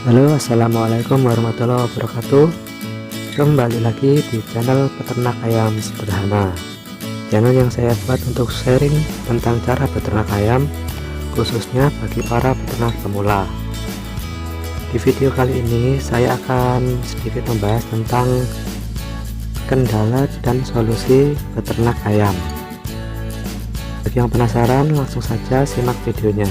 Halo, assalamualaikum warahmatullahi wabarakatuh. Kembali lagi di channel peternak ayam sederhana, channel yang saya buat untuk sharing tentang cara beternak ayam, khususnya bagi para peternak pemula. Di video kali ini saya akan sedikit membahas tentang kendala dan solusi beternak ayam. Bagi yang penasaran, langsung saja simak videonya.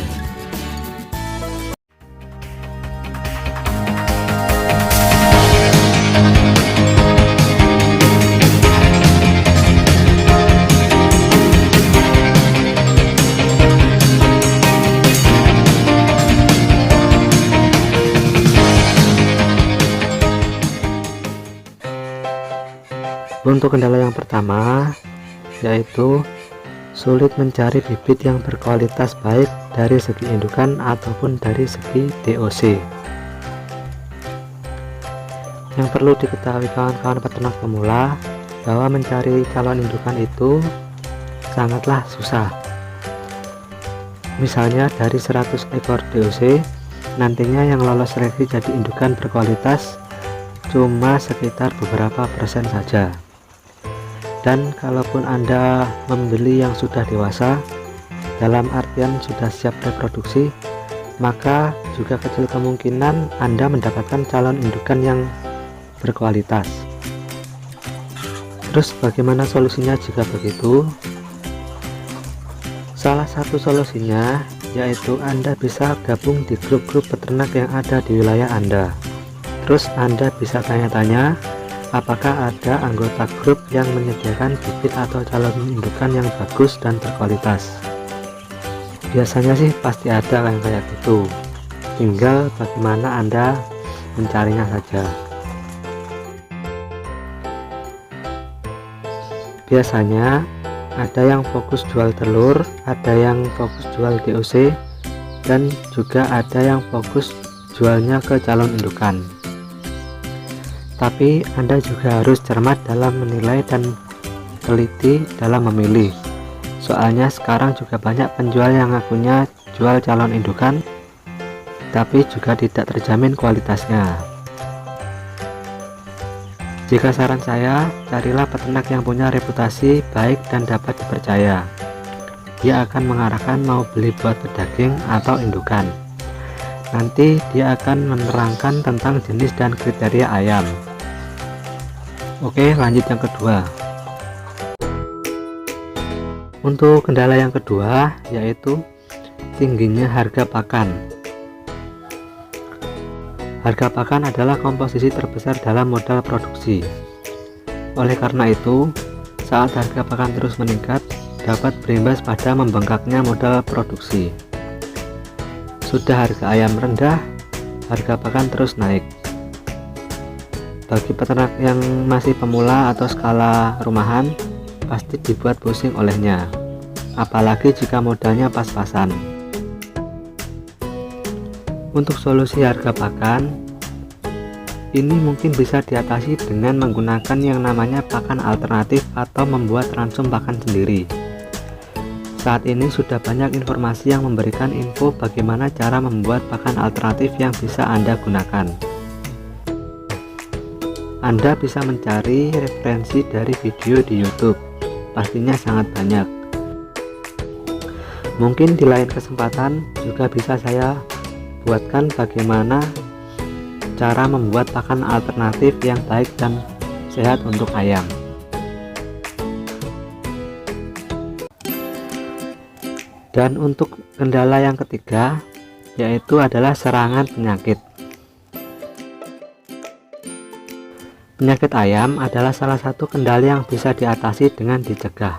Untuk kendala yang pertama, yaitu sulit mencari bibit yang berkualitas baik dari segi indukan ataupun dari segi DOC. Yang perlu diketahui kawan-kawan peternak pemula, bahwa mencari calon indukan itu sangatlah susah. Misalnya dari 100 ekor DOC, nantinya yang lolos seleksi jadi indukan berkualitas cuma sekitar beberapa persen saja. Dan kalaupun Anda membeli yang sudah dewasa, dalam artian sudah siap reproduksi, maka juga kecil kemungkinan Anda mendapatkan calon indukan yang berkualitas. Terus bagaimana solusinya jika begitu? Salah satu solusinya yaitu Anda bisa gabung di grup-grup peternak yang ada di wilayah Anda. Terus Anda bisa tanya-tanya, apakah ada anggota grup yang menyediakan bibit atau calon indukan yang bagus dan berkualitas. Biasanya sih pasti ada yang kayak gitu, tinggal bagaimana Anda mencarinya saja. Biasanya ada yang fokus jual telur, ada yang fokus jual DOC, dan juga ada yang fokus jualnya ke calon indukan. Tapi Anda juga harus cermat dalam menilai dan teliti dalam memilih. Soalnya sekarang juga banyak penjual yang ngakunya jual calon indukan, tapi juga tidak terjamin kualitasnya. Jika saran saya, carilah peternak yang punya reputasi baik dan dapat dipercaya. Dia akan mengarahkan mau beli buat pedaging atau indukan. Nanti dia akan menerangkan tentang jenis dan kriteria ayam. Oke, lanjut yang kedua. Untuk kendala yang kedua yaitu tingginya harga pakan. Harga pakan adalah komposisi terbesar dalam modal produksi. Oleh karena itu, saat harga pakan terus meningkat, dapat berimbas pada membengkaknya modal produksi. Sudah harga ayam rendah, harga pakan terus naik. Bagi peternak yang masih pemula atau skala rumahan, pasti dibuat pusing olehnya, apalagi jika modalnya pas-pasan. Untuk solusi harga pakan, ini mungkin bisa diatasi dengan menggunakan yang namanya pakan alternatif atau membuat ransum pakan sendiri. Saat ini sudah banyak informasi yang memberikan info bagaimana cara membuat pakan alternatif yang bisa Anda gunakan. Anda bisa mencari referensi dari video di YouTube, pastinya sangat banyak. Mungkin di lain kesempatan juga bisa saya buatkan bagaimana cara membuat pakan alternatif yang baik dan sehat untuk ayam. Dan untuk kendala yang ketiga yaitu adalah serangan penyakit. Penyakit ayam adalah salah satu kendala yang bisa diatasi dengan dicegah.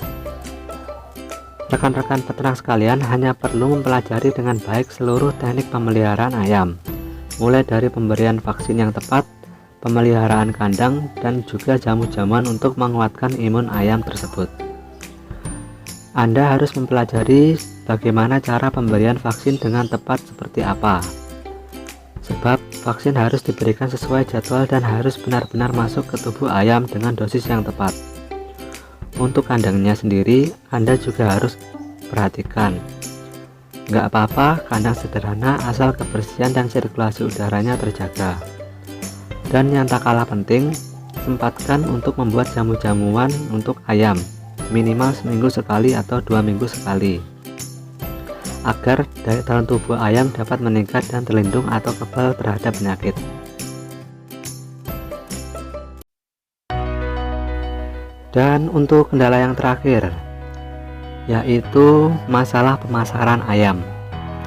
Rekan-rekan peternak sekalian hanya perlu mempelajari dengan baik seluruh teknik pemeliharaan ayam, mulai dari pemberian vaksin yang tepat, pemeliharaan kandang, dan juga jamu-jamuan untuk menguatkan imun ayam tersebut. Anda harus mempelajari bagaimana cara pemberian vaksin dengan tepat seperti apa. Sebab vaksin harus diberikan sesuai jadwal dan harus benar-benar masuk ke tubuh ayam dengan dosis yang tepat. Untuk kandangnya sendiri, Anda juga harus perhatikan Nggak apa-apa kandang sederhana asal kebersihan dan sirkulasi udaranya terjaga. Dan yang tak kalah penting, sempatkan untuk membuat jamu-jamuan untuk ayam minimal seminggu sekali atau 2 minggu sekali, agar daya tahan tubuh ayam dapat meningkat dan terlindung atau kebal terhadap penyakit. Dan untuk kendala yang terakhir, yaitu masalah pemasaran ayam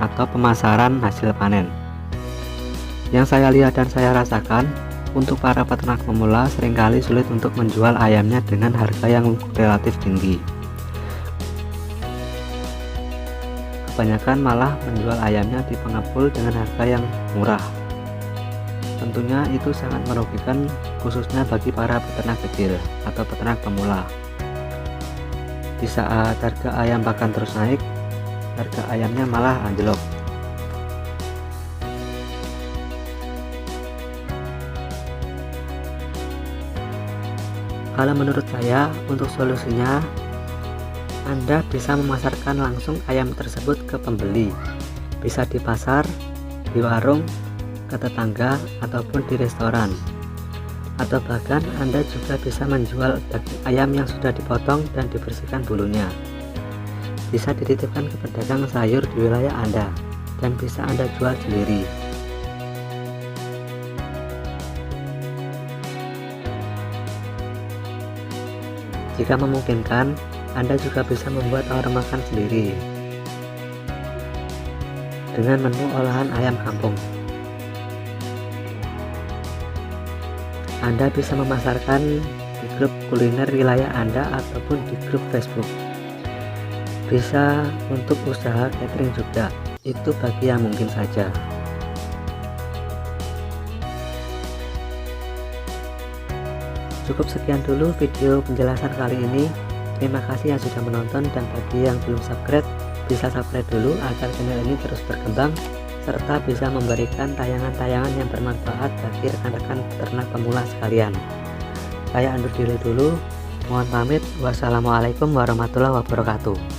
atau pemasaran hasil panen. Yang saya lihat dan saya rasakan, untuk para peternak pemula seringkali sulit untuk menjual ayamnya dengan harga yang relatif tinggi. Kebanyakan malah menjual ayamnya di pengepul dengan harga yang murah. Tentunya itu sangat merugikan, khususnya bagi para peternak kecil atau peternak pemula. Di saat harga ayam pakan terus naik, harga ayamnya malah anjlok. Kalau menurut saya, untuk solusinya, Anda bisa memasarkan langsung ayam tersebut ke pembeli, bisa di pasar, di warung, ke tetangga, ataupun di restoran. Atau bahkan Anda juga bisa menjual daging ayam yang sudah dipotong dan dibersihkan bulunya. Bisa dititipkan ke pedagang sayur di wilayah Anda, dan bisa Anda jual sendiri. Jika memungkinkan, Anda juga bisa membuat warung makan sendiri dengan menu olahan ayam kampung. Anda bisa memasarkan di grup kuliner wilayah Anda ataupun di grup Facebook. Bisa untuk usaha catering juga, itu bagi yang mungkin saja. Cukup sekian dulu video penjelasan kali ini. Terima kasih yang sudah menonton, dan bagi yang belum subscribe, bisa subscribe dulu agar channel ini terus berkembang serta bisa memberikan tayangan-tayangan yang bermanfaat bagi rekan-rekan peternak pemula sekalian. Saya undur diri dulu, mohon pamit. Wassalamualaikum warahmatullahi wabarakatuh.